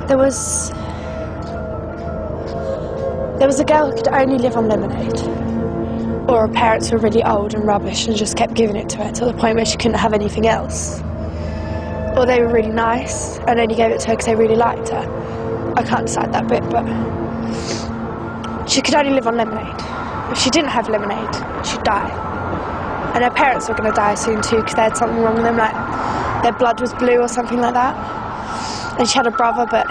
There was a girl who could only live on lemonade, or her parents were really old and rubbish and just kept giving it to her to the point where she couldn't have anything else. Or they were really nice and only gave it to her because they really liked her. I can't decide that bit, but she could only live on lemonade. If she didn't have lemonade, she'd die. And her parents were going to die soon too because they had something wrong with them, like their blood was blue or something like that. And she had a brother, but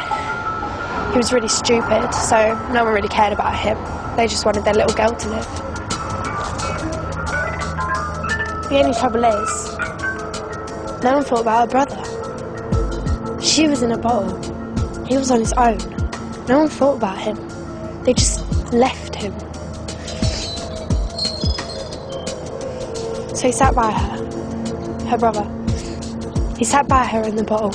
he was really stupid, so no one really cared about him. They just wanted their little girl to live. The only trouble is, no one thought about her brother. She was in a bottle. He was on his own. No one thought about him. They just left him. So he sat by her brother. He sat by her in the bottle.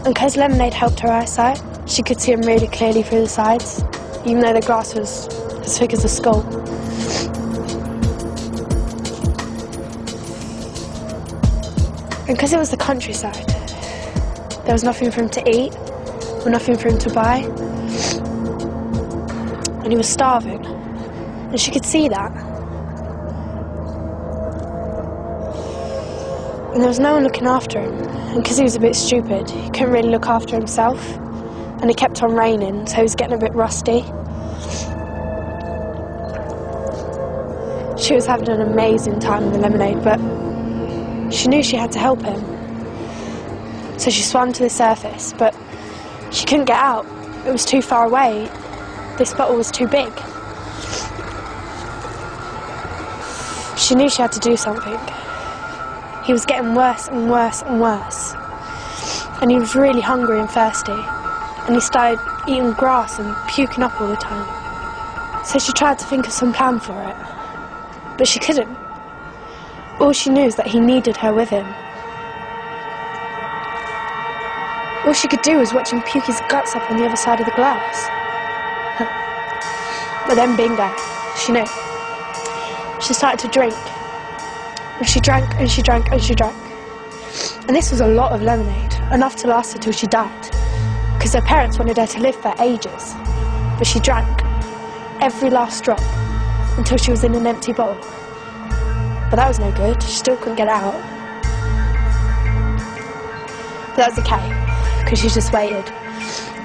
And because lemonade helped her eyesight, she could see him really clearly through the sides, even though the glass was as thick as a skull. And because it was the countryside, there was nothing for him to eat, or nothing for him to buy. And he was starving, and she could see that. And there was no one looking after him, and because he was a bit stupid, he couldn't really look after himself, and it kept on raining, so he was getting a bit rusty. She was having an amazing time with the lemonade, but she knew she had to help him. So she swam to the surface, but she couldn't get out. It was too far away. This bottle was too big. She knew she had to do something. He was getting worse and worse and worse. And he was really hungry and thirsty. And he started eating grass and puking up all the time. So she tried to think of some plan for it. But she couldn't. All she knew is that he needed her with him. All she could do was watch him puke his guts up on the other side of the glass. But then bingo, she knew. She started to drink. And she drank and she drank and she drank. And this was a lot of lemonade, enough to last her till she died. Because her parents wanted her to live for ages. But she drank every last drop until she was in an empty bowl. But that was no good, she still couldn't get out. But that was okay, because she just waited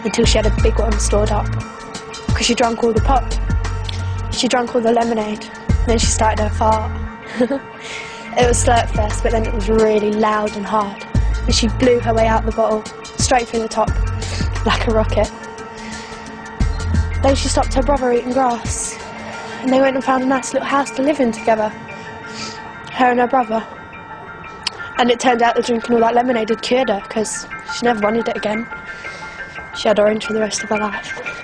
until she had a big one stored up. Because she drank all the pop. She drank all the lemonade, and then she started her fart. It was slow at first, but then it was really loud and hard. And she blew her way out the bottle, straight through the top, like a rocket. Then she stopped her brother eating grass, and they went and found a nice little house to live in together. Her and her brother. And it turned out that drinking all that lemonade had cured her, because she never wanted it again. She had orange for the rest of her life.